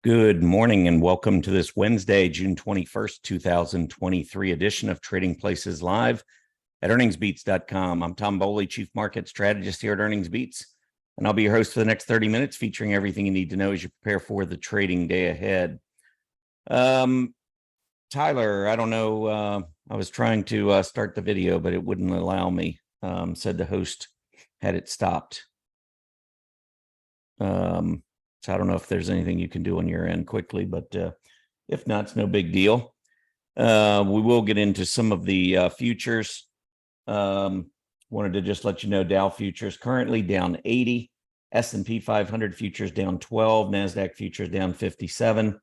Good morning and welcome to this Wednesday, June 21st, 2023 edition of Trading Places Live at earningsbeats.com. I'm Tom Bowley, Chief Market Strategist here at Earnings Beats, and I'll be your host for the next 30 minutes featuring everything you need to know as you prepare for the trading day ahead. Tyler, I don't know, I was trying to start the video, but it wouldn't allow me. Said the host had it stopped. So I don't know if there's anything you can do on your end quickly, but if not, it's no big deal. We will get into some of the futures. Wanted to just let you know Dow futures currently down 80, S&P 500 futures down 12, NASDAQ futures down 57.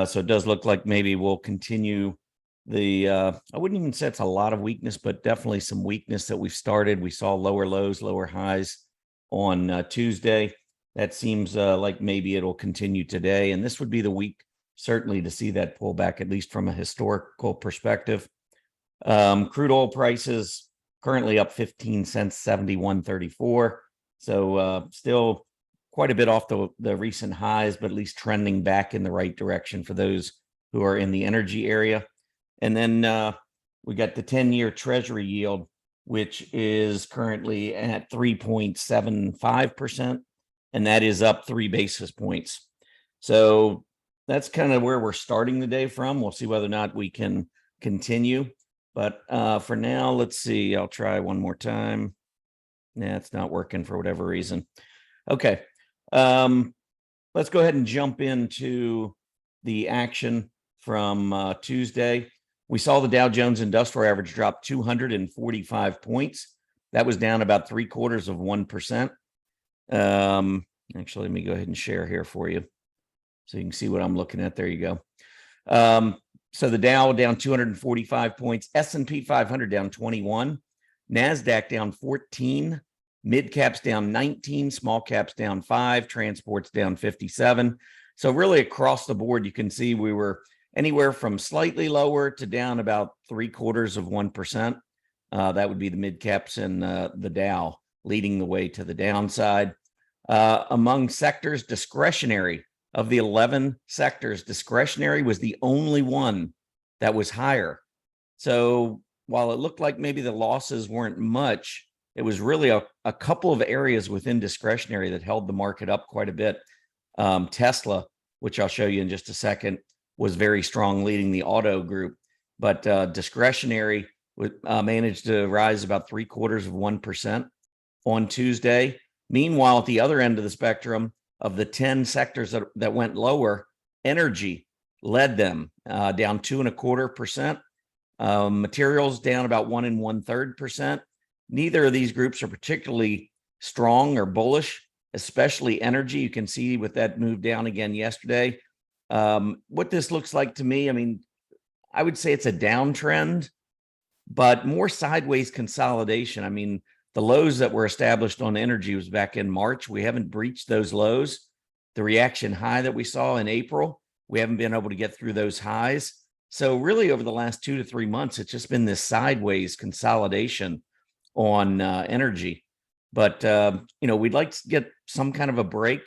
So it does look like maybe we'll continue the, I wouldn't even say it's a lot of weakness, but definitely some weakness that we've started. We saw lower lows, lower highs on Tuesday. That seems like maybe it'll continue today. And this would be the week, certainly, to see that pullback, at least from a historical perspective. Crude oil prices currently up 15 cents, 71.34. So still quite a bit off the recent highs, but at least trending back in the right direction for those who are in the energy area. And then we got the 10-year Treasury yield, which is currently at 3.75%. And that is up 3 basis points. So that's kind of where we're starting the day from. We'll see whether or not we can continue. But for now, let's see. I'll try one more time. Nah, it's not working for whatever reason. Okay. Let's go ahead and jump into the action from Tuesday. We saw the Dow Jones Industrial Average drop 245 points. That was down about 0.75%. Actually, let me go ahead and share here for you so you can see what I'm looking at. There you go. So the Dow down 245 points, S&P 500 down 21, NASDAQ down 14, mid caps down 19, small caps down 5, transports down 57. So really across the board, you can see we were anywhere from slightly lower to down about 0.75%. That would be the mid caps and the Dow leading the way to the downside. Among sectors, discretionary, of the 11 sectors, discretionary was the only one that was higher. So while it looked like maybe the losses weren't much, it was really a couple of areas within discretionary that held the market up quite a bit. Tesla, which I'll show you in just a second, was very strong, leading the auto group. But discretionary managed to rise about 0.75% on Tuesday. Meanwhile, at the other end of the spectrum, of the 10 sectors that went lower, energy led them, down 2.25%. Materials down about 1 1/3%. Neither of these groups are particularly strong or bullish, especially energy. You can see with that move down again yesterday. What this looks like to me, I mean, I would say it's a downtrend, but more sideways consolidation. I mean, the lows that were established on energy was back in March. We haven't breached those lows. The reaction high that we saw in April, we haven't been able to get through those highs. So really over the last 2 to 3 months, it's just been this sideways consolidation on energy. But, we'd like to get some kind of a break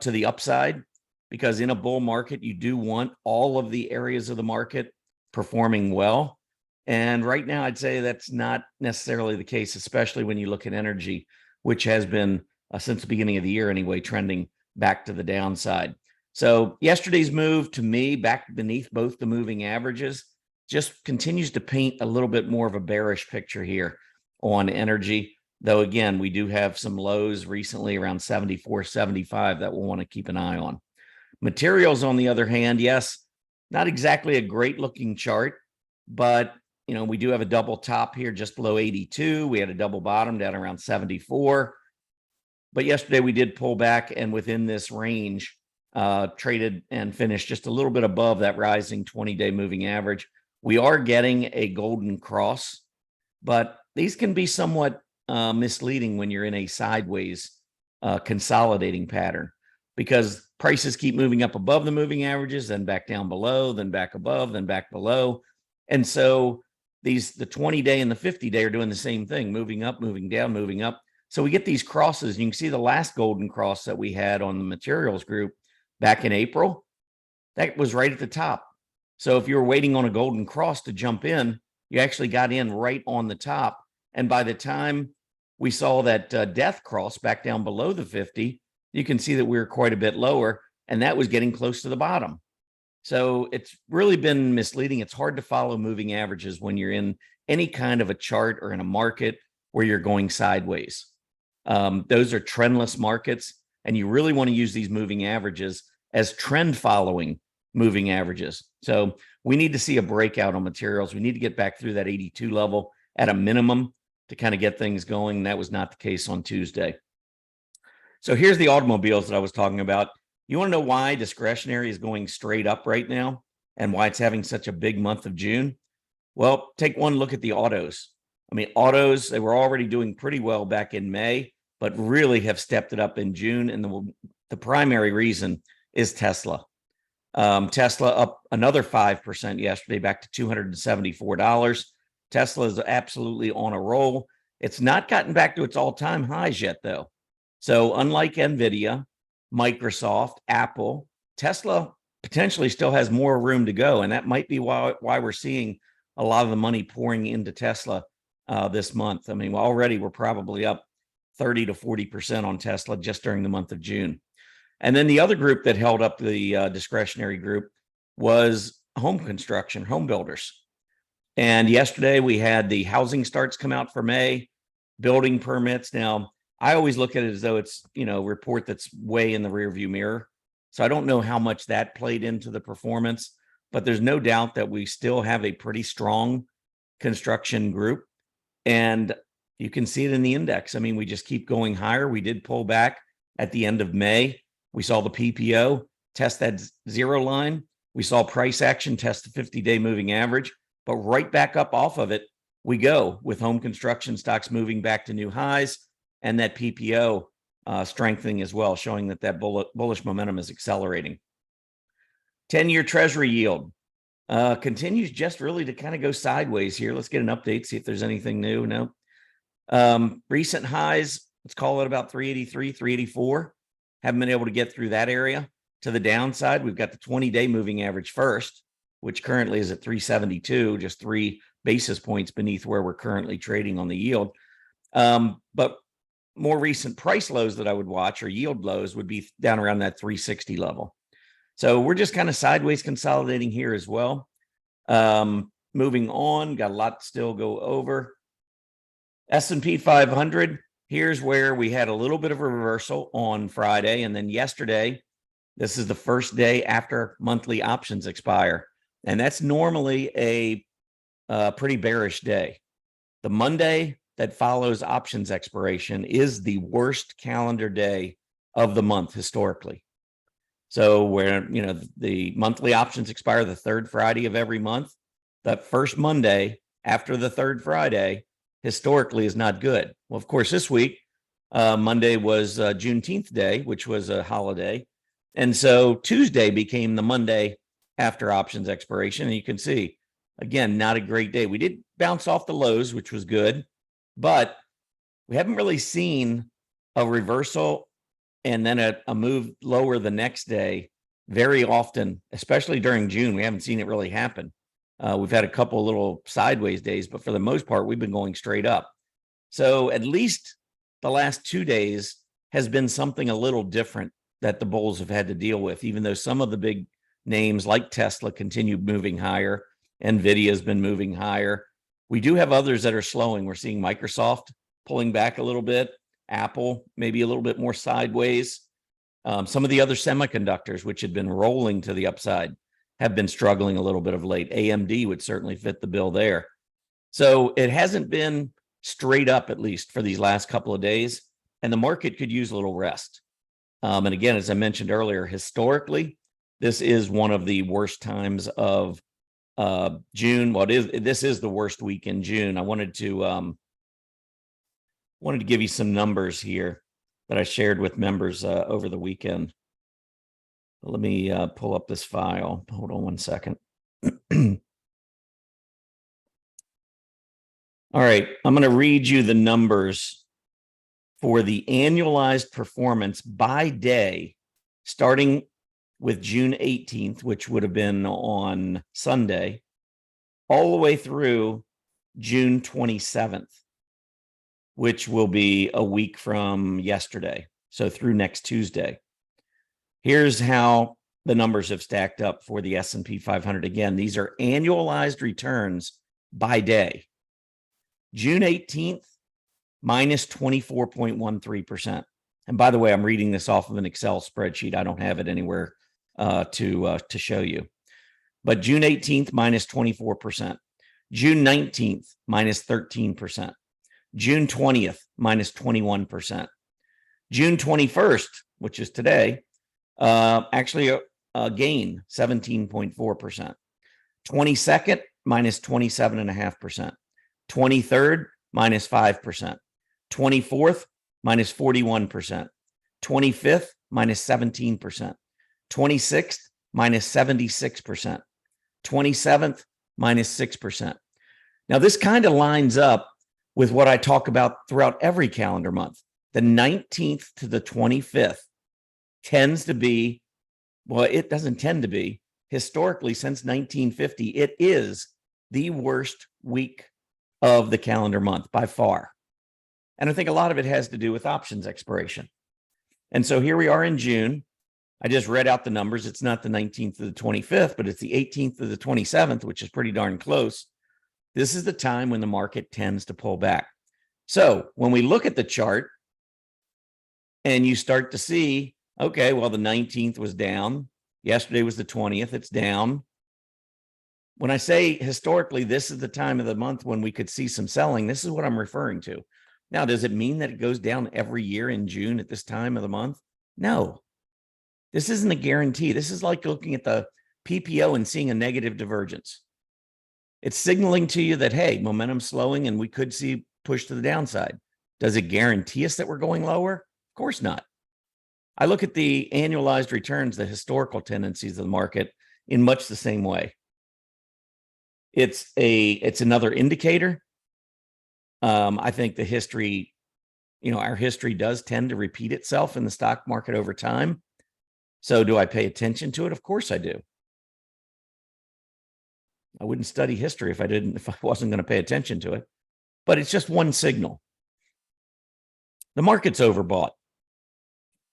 to the upside, because in a bull market, you do want all of the areas of the market performing well. And right now, I'd say that's not necessarily the case, especially when you look at energy, which has been, since the beginning of the year anyway, trending back to the downside. So yesterday's move, to me, back beneath both the moving averages, just continues to paint a little bit more of a bearish picture here on energy. Though, again, we do have some lows recently around 74, 75 that we'll want to keep an eye on. Materials, on the other hand, yes, not exactly a great looking chart, but we do have a double top here just below 82. We had a double bottom down around 74. But yesterday we did pull back, and within this range, traded and finished just a little bit above that rising 20-day moving average. We are getting a golden cross, but these can be somewhat misleading when you're in a sideways consolidating pattern, because prices keep moving up above the moving averages, then back down below, then back above, then back below. And so the 20-day and the 50-day are doing the same thing, moving up, moving down, moving up. So we get these crosses. You can see the last golden cross that we had on the materials group back in April, that was right at the top. So if you were waiting on a golden cross to jump in, you actually got in right on the top. And by the time we saw that death cross back down below the 50, you can see that we were quite a bit lower, and that was getting close to the bottom. So it's really been misleading. It's hard to follow moving averages when you're in any kind of a chart or in a market where you're going sideways. Those are trendless markets, and you really want to use these moving averages as trend following moving averages. So we need to see a breakout on materials. We need to get back through that 82 level at a minimum to kind of get things going. That was not the case on Tuesday. So here's the automobiles that I was talking about. You want to know why discretionary is going straight up right now and why it's having such a big month of June? Well, take one look at the autos. I mean, autos, they were already doing pretty well back in May, but really have stepped it up in June. And the primary reason is Tesla. Tesla up another 5% yesterday, back to $274. Tesla is absolutely on a roll. It's not gotten back to its all-time highs yet, though. So unlike NVIDIA, Microsoft, Apple, Tesla potentially still has more room to go. And that might be why we're seeing a lot of the money pouring into Tesla this month. I mean, already we're probably up 30 to 40% on Tesla just during the month of June. And then the other group that held up the discretionary group was home construction, home builders. And yesterday we had the housing starts come out for May, building permits. Now, I always look at it as though it's, a report that's way in the rearview mirror. So I don't know how much that played into the performance, but there's no doubt that we still have a pretty strong construction group. And you can see it in the index. I mean, we just keep going higher. We did pull back at the end of May. We saw the PPO test that zero line. We saw price action test the 50-day moving average, but right back up off of it we go with home construction stocks moving back to new highs and that PPO strengthening as well, showing that bullish momentum is accelerating. 10-year Treasury yield continues just really to kind of go sideways here. Let's get an update, see if there's anything new. No. Recent highs, let's call it about 383, 384. Haven't been able to get through that area. To the downside, we've got the 20-day moving average first, which currently is at 372, just 3 basis points beneath where we're currently trading on the yield. But more recent price lows that I would watch, or yield lows, would be down around that 360 level. So we're just kind of sideways consolidating here as well. Moving on, got a lot to still go over. S&P 500, here's where we had a little bit of a reversal on Friday. And then yesterday, this is the first day after monthly options expire. And that's normally a pretty bearish day. The Monday that follows options expiration is the worst calendar day of the month historically. So where, the monthly options expire the third Friday of every month, that first Monday after the third Friday historically is not good. Well, of course, this week, Monday was Juneteenth Day, which was a holiday. And so Tuesday became the Monday after options expiration. And you can see, again, not a great day. We did bounce off the lows, which was good, but we haven't really seen a reversal and then a move lower the next day very often, especially during June. We haven't seen it really happen. We've had a couple little sideways days, but for the most part, we've been going straight up. So at least the last 2 days has been something a little different that the bulls have had to deal with, even though some of the big names like Tesla continue moving higher. NVIDIA has been moving higher. We do have others that are slowing. We're seeing Microsoft pulling back a little bit, Apple maybe a little bit more sideways. Some of the other semiconductors, which had been rolling to the upside, have been struggling a little bit of late. AMD would certainly fit the bill there. So it hasn't been straight up, at least for these last couple of days, and the market could use a little rest. And again, as I mentioned earlier, historically, this is one of the worst times of June. Well, this is the worst week in June. I wanted to give you some numbers here that I shared with members over the weekend. Let me pull up this file. Hold on one second. All right, I'm going to read you the numbers for the annualized performance by day, starting with June 18th, which would have been on Sunday, all the way through June 27th, which will be a week from yesterday. So through next Tuesday. Here's how the numbers have stacked up for the S&P 500. Again, these are annualized returns by day. June 18th, minus 24.13%. And by the way, I'm reading this off of an Excel spreadsheet. I don't have it anywhere to show you. But June 18th, minus 24%. June 19th, minus 13%. June 20th, minus 21%. June 21st, which is today, actually a gain, 17.4%. 22nd, minus 27.5%. 23rd, minus 5%. 24th, minus 41%. 25th, minus 17%. 26th, minus 76%. 27th, minus 6%. Now, this kind of lines up with what I talk about throughout every calendar month. The 19th to the 25th tends to be, well, it doesn't tend to be, historically since 1950, it is the worst week of the calendar month by far. And I think a lot of it has to do with options expiration. And so here we are in June. I just read out the numbers. It's not the 19th to the 25th, but it's the 18th to the 27th, which is pretty darn close. This is the time when the market tends to pull back. So when we look at the chart and you start to see, okay, well, the 19th was down. Yesterday was the 20th. It's down. When I say historically, this is the time of the month when we could see some selling, this is what I'm referring to. Now, does it mean that it goes down every year in June at this time of the month? No. This isn't a guarantee. This is like looking at the PPO and seeing a negative divergence. It's signaling to you that, hey, momentum's slowing and we could see push to the downside. Does it guarantee us that we're going lower? Of course not. I look at the annualized returns, the historical tendencies of the market in much the same way. It's another indicator. I think the history, our history does tend to repeat itself in the stock market over time. So do I pay attention to it? Of course I do. I wouldn't study history if I wasn't going to pay attention to it. But it's just one signal. The market's overbought.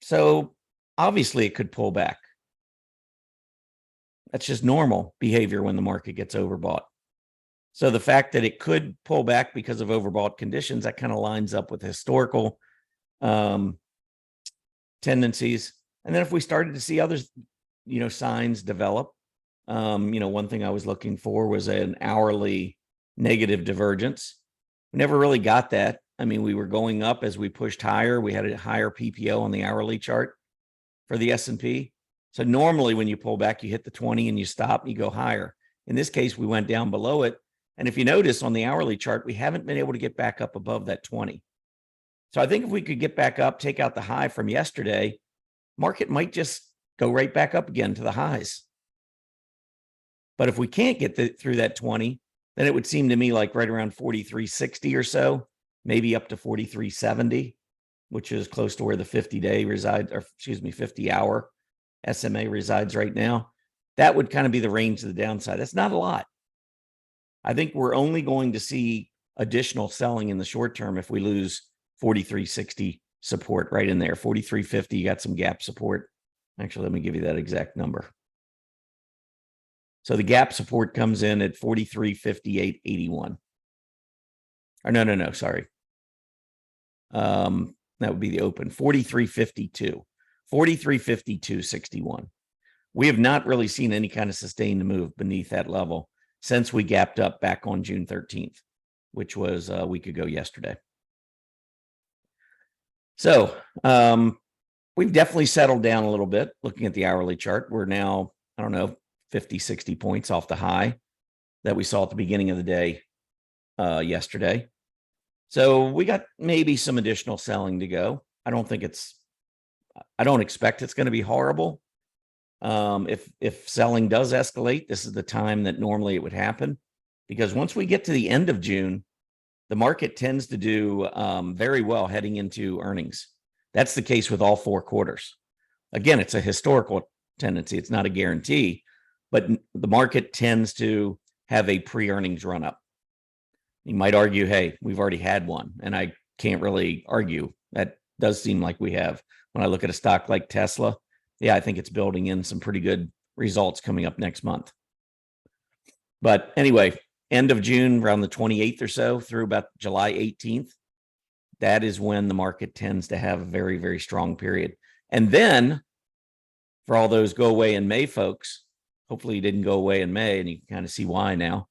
So obviously it could pull back. That's just normal behavior when the market gets overbought. So the fact that it could pull back because of overbought conditions, that kind of lines up with historical tendencies. And then if we started to see other, signs develop, one thing I was looking for was an hourly negative divergence. We never really got that. I mean, we were going up as we pushed higher. We had a higher PPO on the hourly chart for the S&P. So normally when you pull back, you hit the 20 and you stop and you go higher. In this case, we went down below it. And if you notice on the hourly chart, we haven't been able to get back up above that 20. So I think if we could get back up, take out the high from yesterday, market might just go right back up again to the highs. But if we can't get through that 20, then it would seem to me like right around 43.60 or so, maybe up to 43.70, which is close to where the 50-day resides, or 50-hour SMA resides right now. That would kind of be the range of the downside. That's not a lot. I think we're only going to see additional selling in the short term if we lose 43.60 support right in there. 43.50, you got some gap support. Actually, let me give you that exact number. So the gap support comes in at 43.5881. Or no, sorry. That would be the open, 43.52. 43.5261. We have not really seen any kind of sustained move beneath that level since we gapped up back on June 13th, which was a week ago yesterday. So we've definitely settled down a little bit looking at the hourly chart. We're now, 50, 60 points off the high that we saw at the beginning of the day yesterday. So we got maybe some additional selling to go. I don't expect it's going to be horrible. If selling does escalate, this is the time that normally it would happen, because once we get to the end of June, the market tends to do very well heading into earnings. That's the case with all 4 quarters. Again, it's a historical tendency. It's not a guarantee, but the market tends to have a pre-earnings run up. You might argue, hey, we've already had one, and I can't really argue. That does seem like we have. When I look at a stock like Tesla, yeah, I think it's building in some pretty good results coming up next month. But anyway, end of June, around the 28th or so, through about July 18th, that is when the market tends to have a very, very strong period. And then for all those go away in May folks, hopefully you didn't go away in May, and you can kind of see why now.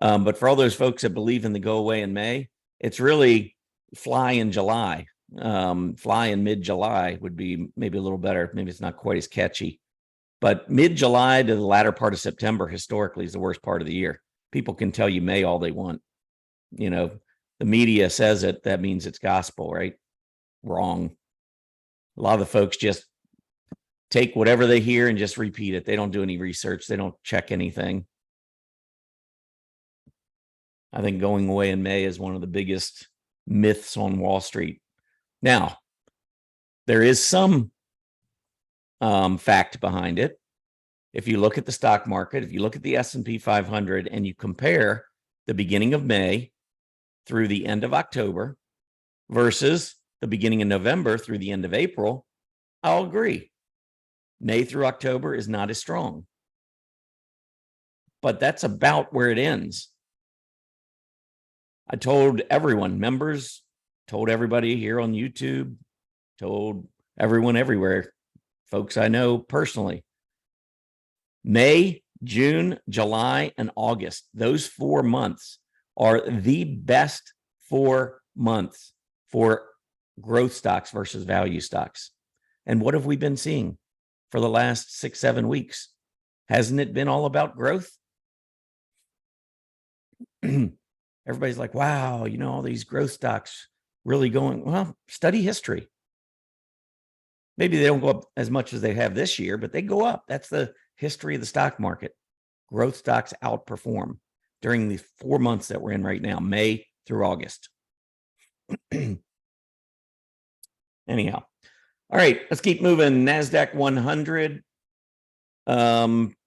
But for all those folks that believe in the go away in May, it's really fly in July. Fly in mid-July would be maybe a little better. Maybe it's not quite as catchy. But mid-July to the latter part of September historically is the worst part of the year. People can tell you May all they want. You know, the media says it, that means it's gospel, right? Wrong. A lot of the folks just take whatever they hear and just repeat it. They don't do any research. They don't check anything. I think going away in May is one of the biggest myths on Wall Street. Now, there is some fact behind it. If you look at the stock market, if you look at the S&P 500 and you compare the beginning of May through the end of October versus the beginning of November through the end of April, I'll agree. May through October is not as strong. But that's about where it ends. I told everyone, members, told everybody here on YouTube, told everyone everywhere, folks I know personally. May, June, July, and August, those 4 months are the best 4 months for growth stocks versus value stocks. And what have we been seeing for the last 6-7 weeks? Hasn't it been all about growth? Everybody's like, wow, you know, all these growth stocks really going. Well, study history. Maybe they don't go up as much as they have this year, but they go up. That's the history of the stock market. Growth stocks outperform during the 4 months that we're in right now, May through August. Anyhow. All right, let's keep moving. NASDAQ 100.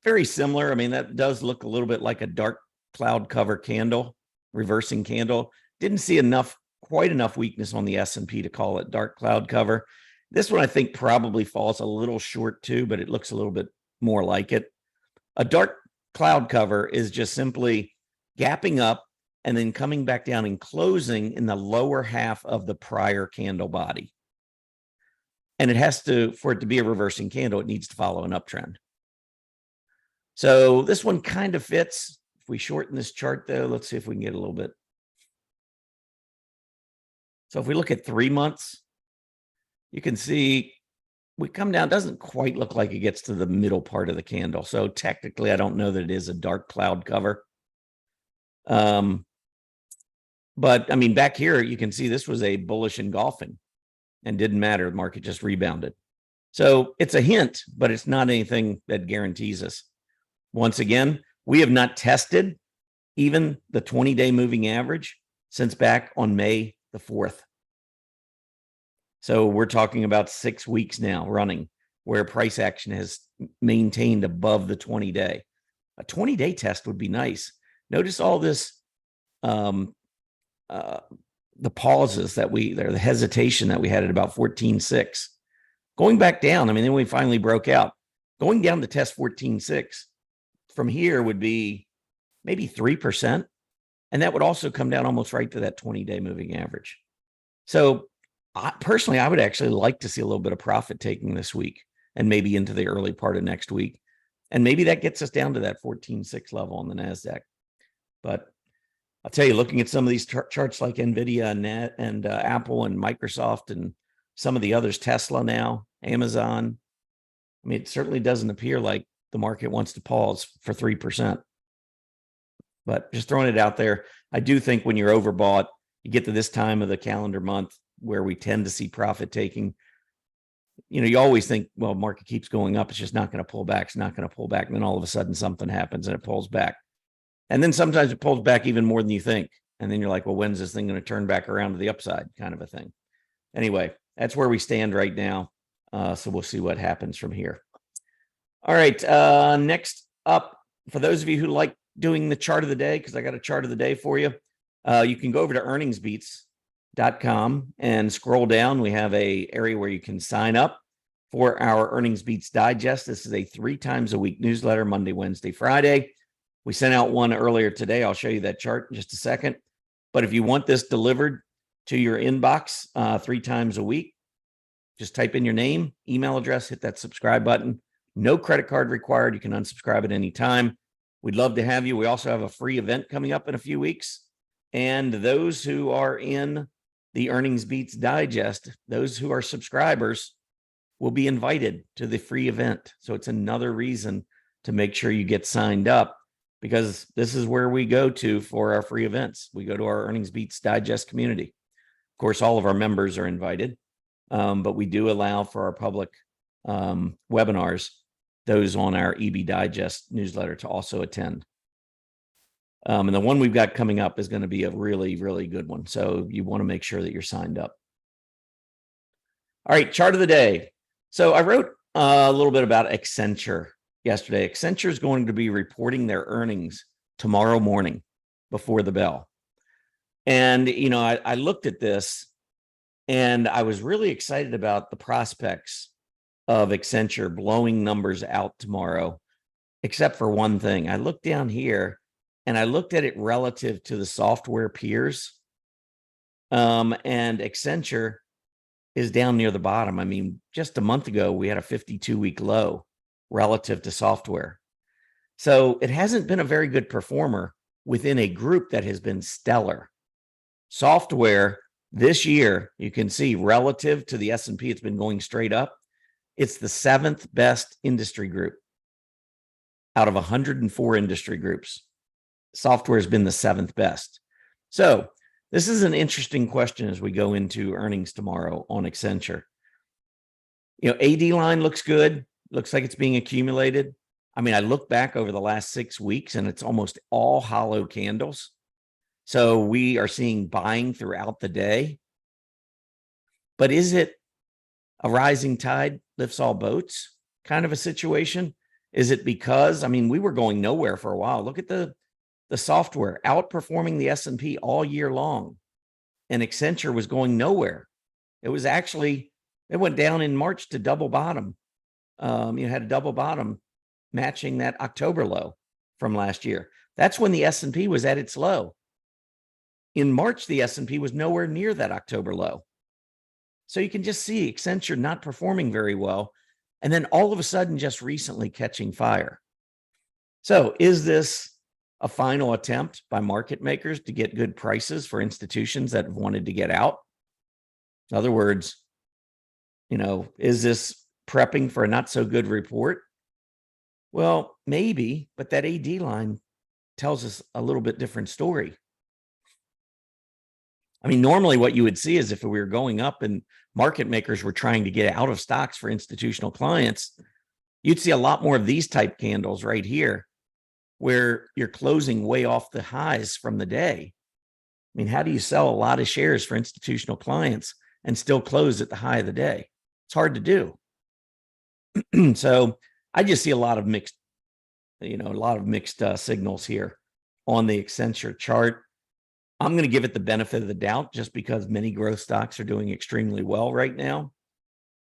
Very similar. I mean, that does look a little bit like a dark cloud cover candle, reversing candle. Didn't see quite enough weakness on the S&P to call it dark cloud cover. This one I think probably falls a little short too, but it looks a little bit more like it. A dark cloud cover is just simply gapping up and then coming back down and closing in the lower half of the prior candle body. And it has to, for it to be a reversing candle, it needs to follow an uptrend. So this one kind of fits. If we shorten this chart though, let's see if we can get a little bit. So if we look at 3 months, you can see we come down, doesn't quite look like it gets to the middle part of the candle. So technically, I don't know that it is a dark cloud cover. But I mean, back here, you can see this was a bullish engulfing and didn't matter. The market just rebounded. So it's a hint, but it's not anything that guarantees us. Once again, we have not tested even the 20-day moving average since back on May the 4th. So we're talking about 6 weeks now running where price action has maintained above the 20-day. A 20-day test would be nice. Notice all this, the pauses that the hesitation that we had at about 14.6. Going back down, I mean, then we finally broke out. Going down to test 14.6 from here would be maybe 3%. And that would also come down almost right to that 20-day moving average. So personally, I would actually like to see a little bit of profit taking this week and maybe into the early part of next week. And maybe that gets us down to that 14.6 level on the NASDAQ. But I'll tell you, looking at some of these charts like NVIDIA and Apple and Microsoft and some of the others, Tesla now, Amazon, I mean, it certainly doesn't appear like the market wants to pause for 3%. But just throwing it out there, I do think when you're overbought, you get to this time of the calendar month where we tend to see profit taking. You know, you always think, well, market keeps going up. It's just not going to pull back. It's not going to pull back. And then all of a sudden something happens and it pulls back. And then sometimes it pulls back even more than you think. And then you're like, well, when's this thing going to turn back around to the upside kind of a thing? Anyway, that's where we stand right now. So we'll see what happens from here. All right. Next up, for those of you who like doing the chart of the day, because I got a chart of the day for you, you can go over to earningsbeats.com and scroll down. We have a area where you can sign up for our Earnings Beats Digest. This is a 3 times a week newsletter, Monday, Wednesday, Friday. We sent out one earlier today. I'll show you that chart in just a second. But if you want this delivered to your inbox 3 times a week, just type in your name, email address, hit that subscribe button. No credit card required. You can unsubscribe at any time. We'd love to have you. We also have a free event coming up in a few weeks. And those who are in the Earnings Beats Digest, those who are subscribers, will be invited to the free event. So it's another reason to make sure you get signed up, because this is where we go to for our free events. We go to our Earnings Beats Digest community. Of course, all of our members are invited, but we do allow for our public webinars, those on our EB Digest newsletter, to also attend. And the one we've got coming up is going to be a really, really good one. So you want to make sure that you're signed up. All right, chart of the day. So I wrote a little bit about Accenture yesterday. Accenture is going to be reporting their earnings tomorrow morning before the bell. And, you know, I looked at this and I was really excited about the prospects of Accenture blowing numbers out tomorrow, except for one thing. I looked down here and I looked at it relative to the software peers. And Accenture is down near the bottom. I mean, just a month ago, we had a 52-week low relative to software. So it hasn't been a very good performer within a group that has been stellar. Software this year, you can see relative to the S&P, it's been going straight up. It's the 7th best industry group out of 104 industry groups. Software has been the 7th best. So this is an interesting question as we go into earnings tomorrow on Accenture. You know, AD line looks good. Looks like it's being accumulated. I mean, I look back over the last 6 weeks and it's almost all hollow candles. So we are seeing buying throughout the day. But is it a rising tide lifts all boats kind of a situation? Is it because, I mean, we were going nowhere for a while. Look at the software outperforming the S&P all year long, and Accenture was going nowhere. It was actually, it went down in March to double bottom. You had a double bottom matching that October low from last year. That's when the S&P was at its low. In March, the S&P was nowhere near that October low. So you can just see Accenture not performing very well, and then all of a sudden just recently catching fire. So is this a final attempt by market makers to get good prices for institutions that have wanted to get out? In other words, you know, is this prepping for a not so good report? Well, maybe, but that AD line tells us a little bit different story. I mean, normally what you would see is if we were going up and market makers were trying to get out of stocks for institutional clients, you'd see a lot more of these type candles right here, where you're closing way off the highs from the day. I mean, how do you sell a lot of shares for institutional clients and still close at the high of the day? It's hard to do. So I just see a lot of mixed, signals here on the Accenture chart. I'm going to give it the benefit of the doubt just because many growth stocks are doing extremely well right now.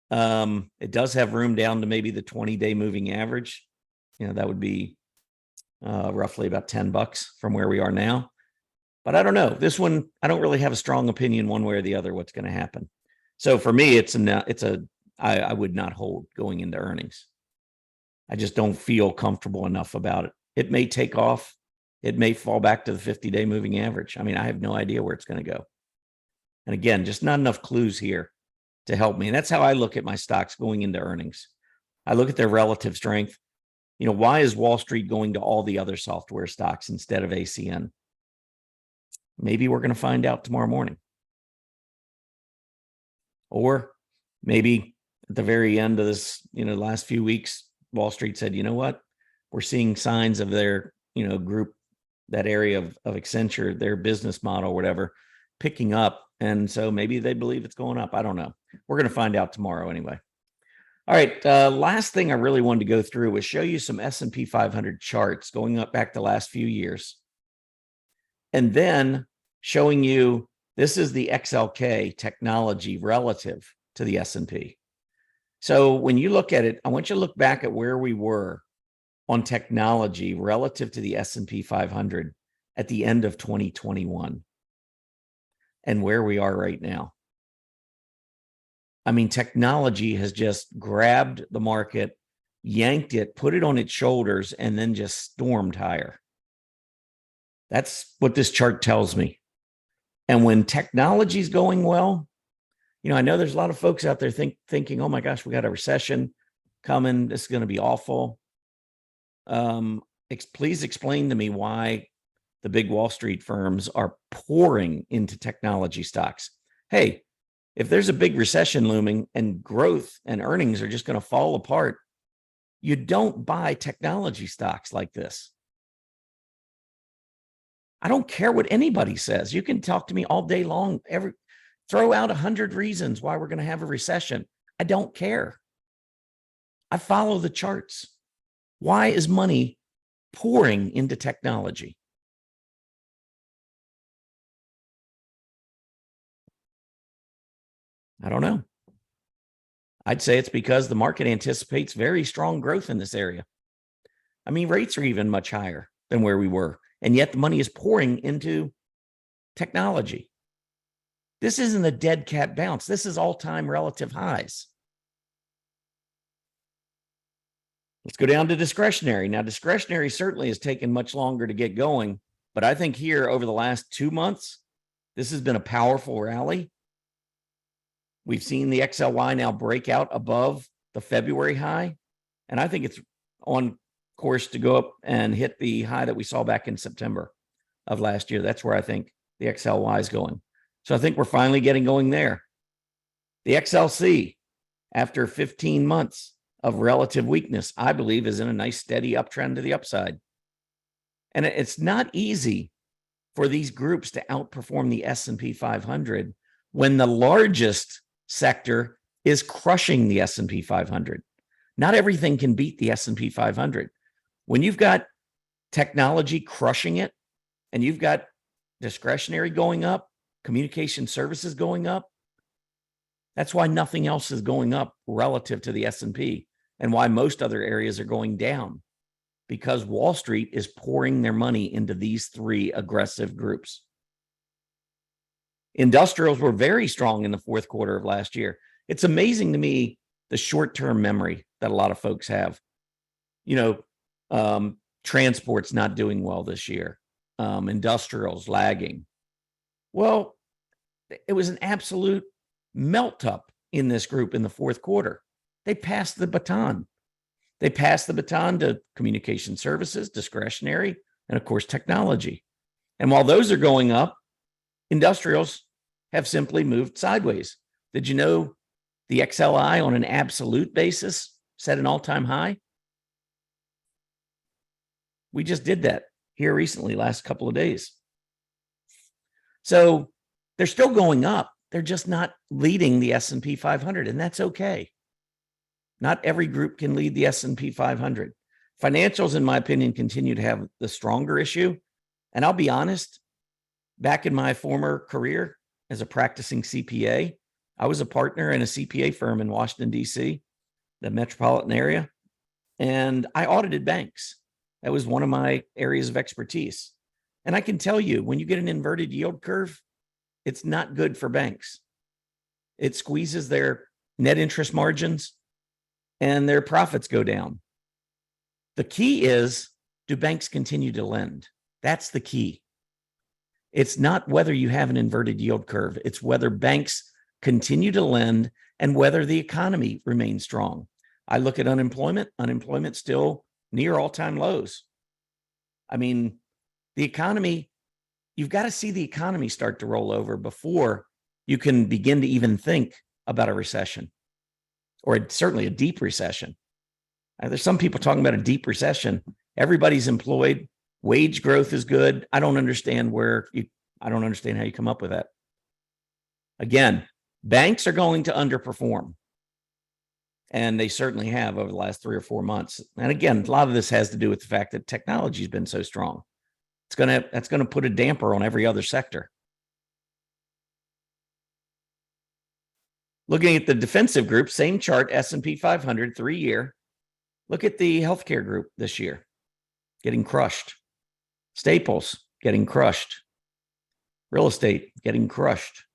It does have room down to maybe the 20-day moving average. You know, that would be roughly about $10 from where we are now. But I don't know. This one, I don't really have a strong opinion one way or the other what's going to happen. So for me, I would not hold going into earnings. I just don't feel comfortable enough about it. It may take off. It may fall back to the 50-day moving average. I mean, I have no idea where it's going to go. And again, just not enough clues here to help me. And that's how I look at my stocks going into earnings. I look at their relative strength. You know, why is Wall Street going to all the other software stocks instead of ACN? Maybe we're going to find out tomorrow morning. Or maybe at the very end of this, last few weeks, Wall Street said, you know what? We're seeing signs of their, group, that area of Accenture, their business model, whatever, picking up. And so maybe they believe it's going up. I don't know. We're going to find out tomorrow anyway. All right. Last thing I really wanted to go through was show you some S&P 500 charts going up back the last few years. And then showing you this is the XLK technology relative to the S&P. So when you look at it, I want you to look back at where we were on technology relative to the S&P 500 at the end of 2021 and where we are right now. I mean, technology has just grabbed the market, yanked it, put it on its shoulders, and then just stormed higher. That's what this chart tells me. And when technology is going well, I know there's a lot of folks out there thinking, oh my gosh, we got a recession coming. This is going to be awful. Please explain to me why the big Wall Street firms are pouring into technology stocks. Hey, if there's a big recession looming and growth and earnings are just going to fall apart, you don't buy technology stocks like this. I don't care what anybody says. You can talk to me all day long. Throw out 100 reasons why we're going to have a recession. I don't care. I follow the charts. Why is money pouring into technology? I don't know. I'd say it's because the market anticipates very strong growth in this area. I mean, rates are even much higher than where we were, and yet the money is pouring into technology. This isn't a dead cat bounce. This is all-time relative highs. Let's go down to discretionary. Now, discretionary certainly has taken much longer to get going, but I think here over the last 2 months, this has been a powerful rally. We've seen the XLY now break out above the February high, and I think it's on course to go up and hit the high that we saw back in September of last year. That's where I think the XLY is going. So I think we're finally getting going there. The XLC, after 15 months of relative weakness, I believe is in a nice steady uptrend to the upside. And it's not easy for these groups to outperform the S&P 500 when the largest sector is crushing the S&P 500. Not everything can beat the S&P 500. When you've got technology crushing it and you've got discretionary going up, communication services going up, that's why nothing else is going up relative to the S&P and why most other areas are going down, because Wall Street is pouring their money into these three aggressive groups. Industrials were very strong in the fourth quarter of last year. It's amazing to me the short-term memory that a lot of folks have. Transport's not doing well this year. Industrials lagging. Well, it was an absolute melt up in this group in the fourth quarter. They passed the baton. They passed the baton to communication services, discretionary, and of course, technology. And while those are going up, industrials have simply moved sideways. Did you know the XLI on an absolute basis set an all-time high? We just did that here recently, last couple of days. So they're still going up. They're just not leading the S&P 500, and that's okay. Not every group can lead the S&P 500. Financials, in my opinion, continue to have the stronger issue. And I'll be honest, back in my former career as a practicing CPA, I was a partner in a CPA firm in Washington, D.C., the metropolitan area, and I audited banks. That was one of my areas of expertise. And I can tell you, when you get an inverted yield curve, it's not good for banks. It squeezes their net interest margins and their profits go down. The key is, do banks continue to lend? That's the key. It's not whether you have an inverted yield curve. It's whether banks continue to lend and whether the economy remains strong. I look at unemployment. Unemployment still near all-time lows. I mean, the economy, you've got to see the economy start to roll over before you can begin to even think about a recession, or certainly a deep recession. There's some people talking about a deep recession. Everybody's employed. Wage growth is good. I don't understand how you come up with that. Again, banks are going to underperform. And they certainly have over the last 3 or 4 months. And again, a lot of this has to do with the fact that technology has been so strong. That's going to put a damper on every other sector. Looking at the defensive group, same chart, S&P 500, 3-year. Look at the healthcare group this year, getting crushed. Staples, getting crushed. Real estate, getting crushed.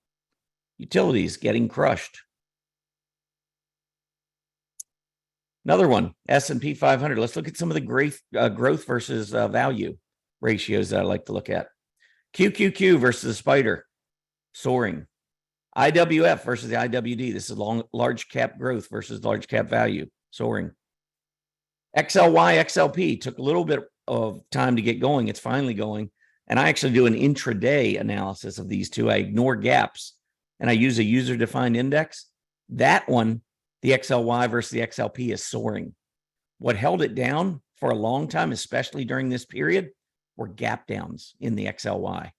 Utilities, getting crushed. Another one, S&P 500. Let's look at some of the growth versus value ratios that I like to look at. QQQ versus the spider, soaring. IWF versus the IWD. This is large cap growth versus large cap value, soaring. XLY, XLP took a little bit of time to get going. It's finally going. And I actually do an intraday analysis of these two. I ignore gaps and I use a user-defined index. That one, the XLY versus the XLP, is soaring. What held it down for a long time, especially during this period, were gap downs in the XLY.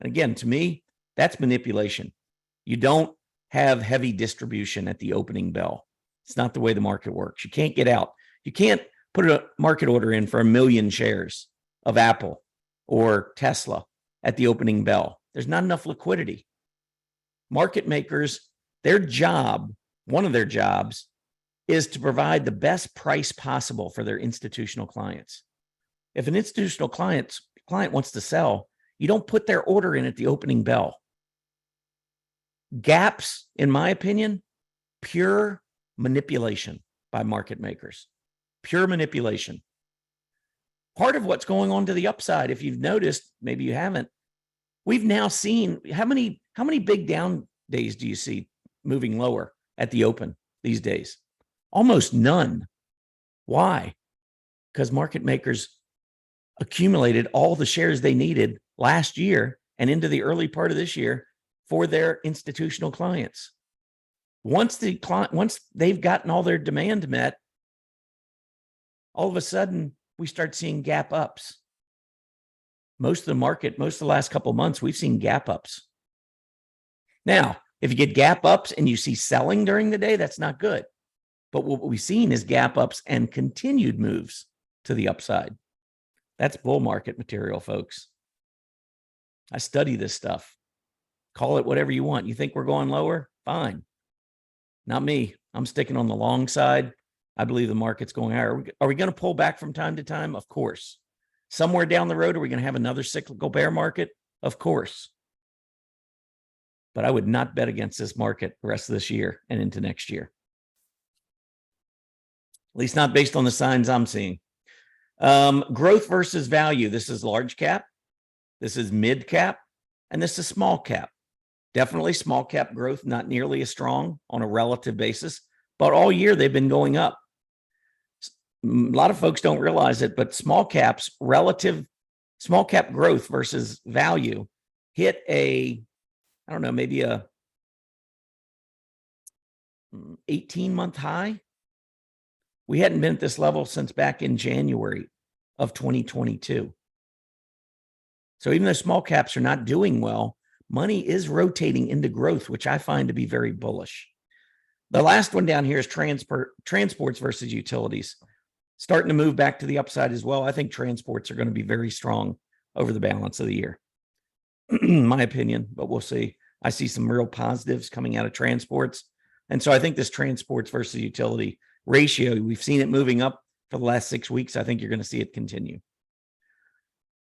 And again, to me, that's manipulation. You don't have heavy distribution at the opening bell. It's not the way the market works. You can't get out. You can't put a market order in for 1 million shares of Apple or Tesla at the opening bell. There's not enough liquidity. Market makers, their job, one of their jobs, is to provide the best price possible for their institutional clients. If an institutional client wants to sell, you don't put their order in at the opening bell. Gaps, in my opinion, pure manipulation by market makers. Pure manipulation. Part of what's going on to the upside, if you've noticed, maybe you haven't, we've now seen how many big down days do you see moving lower at the open these days? Almost none. Why? Because market makers accumulated all the shares they needed last year and into the early part of this year for their institutional clients. Once they've gotten all their demand met, all of a sudden we start seeing gap ups. Most of the last couple of months, we've seen gap ups. Now, if you get gap ups and you see selling during the day, that's not good. But what we've seen is gap ups and continued moves to the upside. That's bull market material, folks. I study this stuff. Call it whatever you want. You think we're going lower? Fine. Not me. I'm sticking on the long side. I believe the market's going higher. Are we going to pull back from time to time? Of course. Somewhere down the road, are we going to have another cyclical bear market? Of course. But I would not bet against this market the rest of this year and into next year. At least not based on the signs I'm seeing. Growth versus value. This is large cap. This is mid cap. And this is small cap. Definitely small cap growth, not nearly as strong on a relative basis, but all year they've been going up. A lot of folks don't realize it, but small cap growth versus value hit maybe a 18-month high. We hadn't been at this level since back in January of 2022. So even though small caps are not doing well, money is rotating into growth, which I find to be very bullish. The last one down here is transports versus utilities. Starting to move back to the upside as well. I think transports are going to be very strong over the balance of the year. My opinion, but we'll see. I see some real positives coming out of transports. And so I think this transports versus utility ratio, we've seen it moving up for the last 6 weeks. I think you're going to see it continue.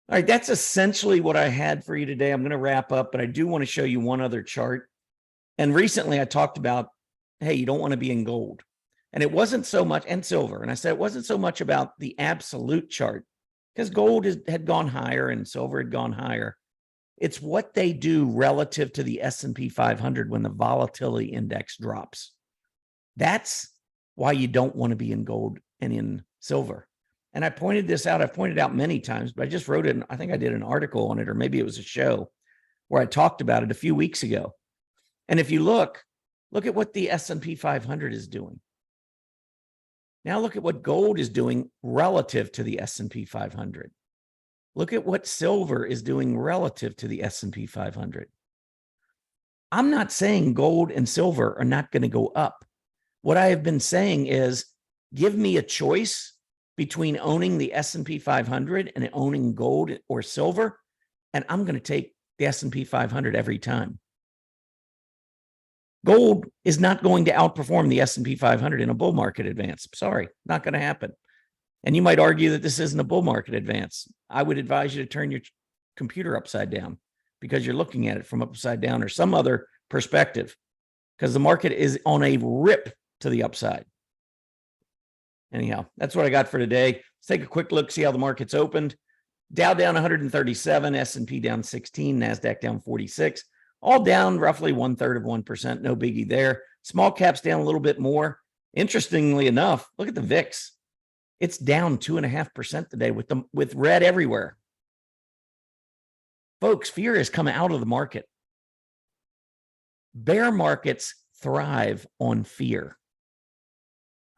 All right, that's essentially what I had for you today. I'm going to wrap up, but I do want to show you one other chart. And recently I talked about, hey, you don't want to be in gold. And it wasn't so much, and silver. And I said it wasn't so much about the absolute chart, because gold had gone higher and silver had gone higher. It's what they do relative to the S&P 500 when the volatility index drops. That's why you don't want to be in gold and in silver. And I pointed this out. I've pointed out many times, but I just wrote it. I think I did an article on it, or maybe it was a show where I talked about it a few weeks ago. And if you look at what the S&P 500 is doing. Now look at what gold is doing relative to the S&P 500. Look at what silver is doing relative to the S&P 500. I'm not saying gold and silver are not going to go up. What I have been saying is give me a choice between owning the S&P 500 and owning gold or silver, and I'm going to take the S&P 500 every time. Gold is not going to outperform the S&P 500 in a bull market advance. Sorry, not going to happen. And you might argue that this isn't a bull market advance. I would advise you to turn your computer upside down because you're looking at it from upside down or some other perspective, because the market is on a rip to the upside. Anyhow, that's what I got for today. Let's take a quick look, see how the market's opened. Dow down 137, S&P down 16, NASDAQ down 46, all down roughly 1/3 of 1%. No biggie there. Small caps down a little bit more. Interestingly enough, look at the VIX. It's down 2.5% today with red everywhere. Folks, fear has come out of the market. Bear markets thrive on fear.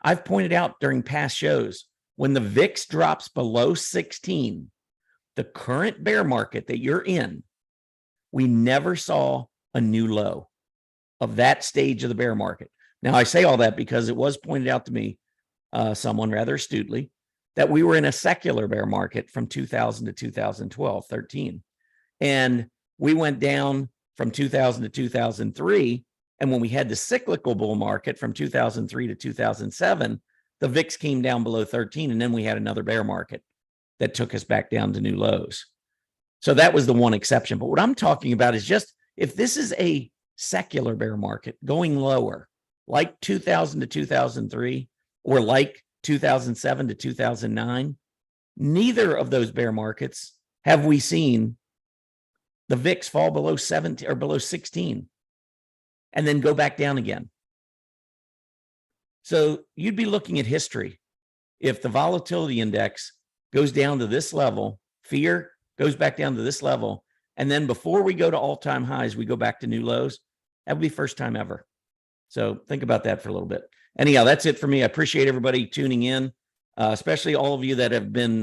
I've pointed out during past shows, when the VIX drops below 16, the current bear market that you're in, we never saw a new low of that stage of the bear market. Now, I say all that because it was pointed out to me, someone rather astutely, that we were in a secular bear market from 2000 to 2012, 13. And we went down from 2000 to 2003. And when we had the cyclical bull market from 2003 to 2007, the VIX came down below 13. And then we had another bear market that took us back down to new lows. So that was the one exception. But what I'm talking about is just if this is a secular bear market going lower, like 2000 to 2003, or like 2007 to 2009, neither of those bear markets have we seen the VIX fall below 17 or below 16 and then go back down again. So you'd be looking at history. If the volatility index goes down to this level, fear goes back down to this level, and then before we go to all-time highs, we go back to new lows, that would be first time ever. So think about that for a little bit. Anyhow, that's it for me. I appreciate everybody tuning in, especially all of you that have been,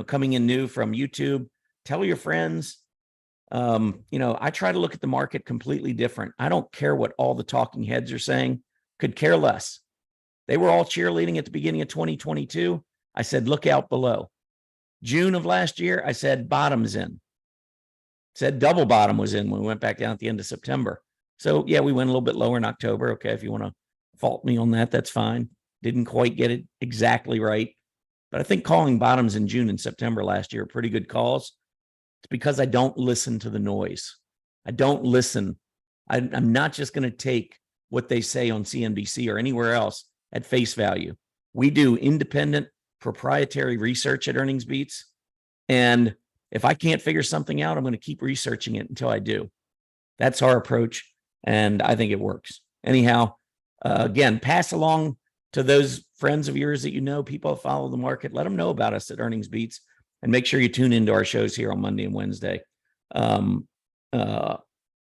coming in new from YouTube. Tell your friends. I try to look at the market completely different. I don't care what all the talking heads are saying. Could care less. They were all cheerleading at the beginning of 2022. I said, look out below. June of last year, I said, bottom's in. Said double bottom was in when we went back down at the end of September. So yeah, we went a little bit lower in October. Okay, if you want to fault me on that, that's fine. Didn't quite get it exactly right. But I think calling bottoms in June and September last year are pretty good calls. It's because I don't listen to the noise. I don't listen. I'm not just going to take what they say on CNBC or anywhere else at face value. We do independent proprietary research at Earnings Beats. And if I can't figure something out, I'm going to keep researching it until I do. That's our approach. And I think it works. Anyhow, again, pass along to those friends of yours that you know, people that follow the market. Let them know about us at Earnings Beats, and make sure you tune into our shows here on Monday and Wednesday at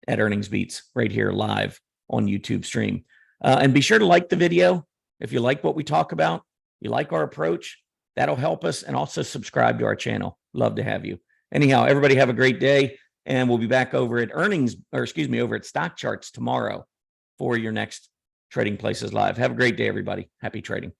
Earnings Beats right here live on YouTube stream. And be sure to like the video. If you like what we talk about, you like our approach, that'll help us. And also subscribe to our channel. Love to have you. Anyhow, everybody have a great day. And we'll be back over at over at Stock Charts tomorrow for your next Trading Places Live. Have a great day, everybody. Happy trading.